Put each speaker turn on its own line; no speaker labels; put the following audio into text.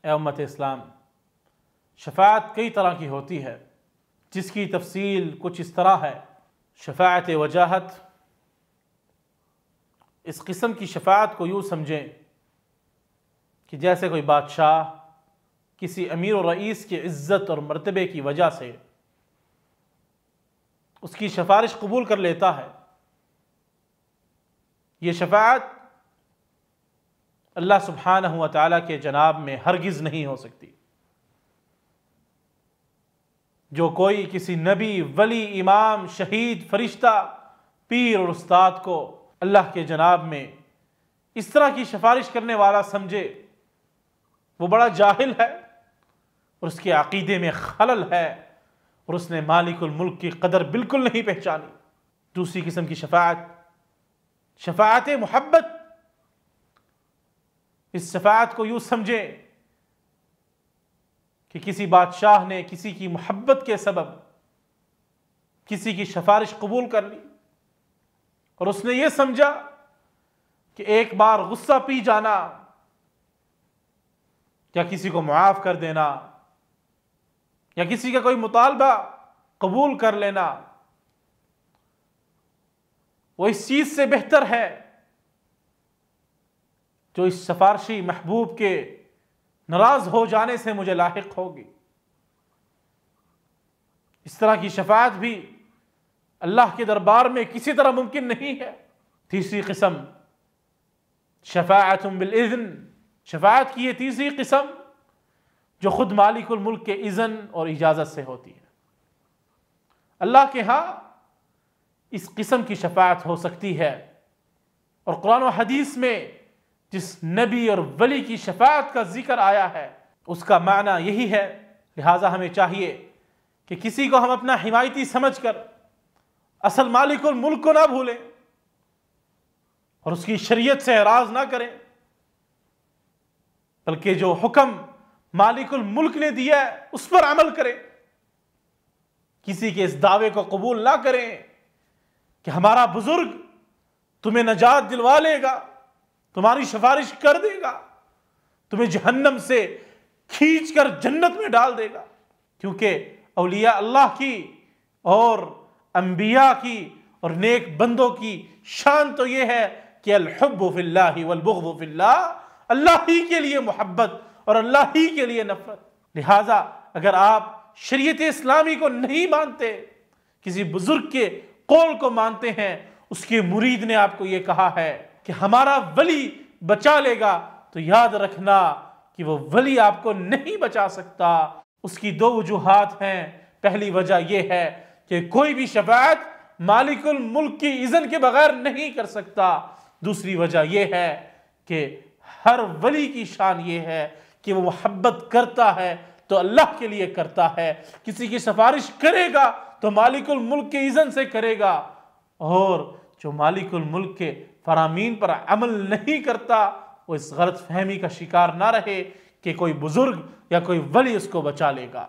اے امت اسلام، شفاعت کئی طرح کی ہوتی ہے، جس کی تفصیل کچھ اس طرح ہے۔ شفاعت وجاہت، اس قسم کی شفاعت کو یوں سمجھیں کہ جیسے کوئی بادشاہ کسی امیر و رئیس کی عزت اور مرتبے کی وجہ سے اس کی سفارش قبول کر لیتا ہے۔ یہ شفاعت اللہ سبحانہ و تعالیٰ کے جناب میں ہرگز نہیں ہو سکتی۔ جو کوئی کسی نبی، ولی، امام، شہید، فرشتہ، پیر اور استاد کو اللہ کے جناب میں اس طرح کی سفارش کرنے والا سمجھے، وہ بڑا جاہل ہے اور اس کے عقیدے میں خلل ہے، اور اس نے مالک الملک کی قدر بالکل نہیں پہچانی۔ دوسری قسم کی شفاعت، شفاعت محبت۔ اس شفاعت کو یوں سمجھیں کہ کسی بادشاہ نے کسی کی محبت کے سبب کسی کی سفارش قبول کر لی، اور اس نے یہ سمجھا کہ ایک بار غصہ پی جانا یا کسی کو معاف کر دینا یا کسی کا کوئی مطالبہ قبول کر لینا، وہ اس چیز سے بہتر ہے جو اس سفارشی محبوب کے ناراض ہو جانے سے مجھے لاحق ہوگی۔ اس طرح کی شفاعت بھی اللہ کے دربار میں کسی طرح ممکن نہیں ہے۔ تیسری قسم، شفاعت بالاذن۔ شفاعت کی یہ تیسری قسم جو خود مالک الملک کے اذن اور اجازت سے ہوتی ہے۔ اللہ کے ہاں اس قسم کی شفاعت ہو سکتی ہے، اور قرآن و حدیث میں جس نبی اور ولی کی شفاعت کا ذکر آیا ہے اس کا معنی یہی ہے۔ لہٰذا ہمیں چاہیے کہ کسی کو ہم اپنا حمایتی سمجھ کر اصل مالک الملک کو نہ بھولیں اور اس کی شریعت سے اعراض نہ کریں، بلکہ جو حکم مالک الملک نے دیا ہے اس پر عمل کریں۔ کسی کے اس دعوے کو قبول نہ کریں کہ ہمارا بزرگ تمہیں نجات دلوا لے گا، تمہاری سفارش کر دے گا، تمہیں جہنم سے کھینچ کر جنت میں ڈال دے گا۔ کیونکہ اولیاء اللہ کی اور انبیاء کی اور نیک بندوں کی شان تو یہ ہے کہ الحب فی اللہ والبغض فی اللہ، اللہ ہی کے لیے محبت اور اللہ ہی کے لیے نفرت۔ لہٰذا اگر آپ شریعت اسلامی کو نہیں مانتے، کسی بزرگ کے قول کو مانتے ہیں، اس کے مرید نے آپ کو یہ کہا ہے کہ ہمارا ولی بچا لے گا، تو یاد رکھنا کہ وہ ولی آپ کو نہیں بچا سکتا۔ اس کی دو وجوہات ہیں۔ پہلی وجہ یہ ہے کہ کوئی بھی شفاعت مالک الملک کی اذن کے بغیر نہیں کر سکتا۔ دوسری وجہ یہ ہے کہ ہر ولی کی شان یہ ہے کہ وہ محبت کرتا ہے تو اللہ کے لیے کرتا ہے، کسی کی سفارش کرے گا تو مالک الملک کے اذن سے کرے گا، اور جو مالک الملک کے فرامین پر عمل نہیں کرتا وہ اس غلط فہمی کا شکار نہ رہے کہ کوئی بزرگ یا کوئی ولی اس کو بچا لے گا۔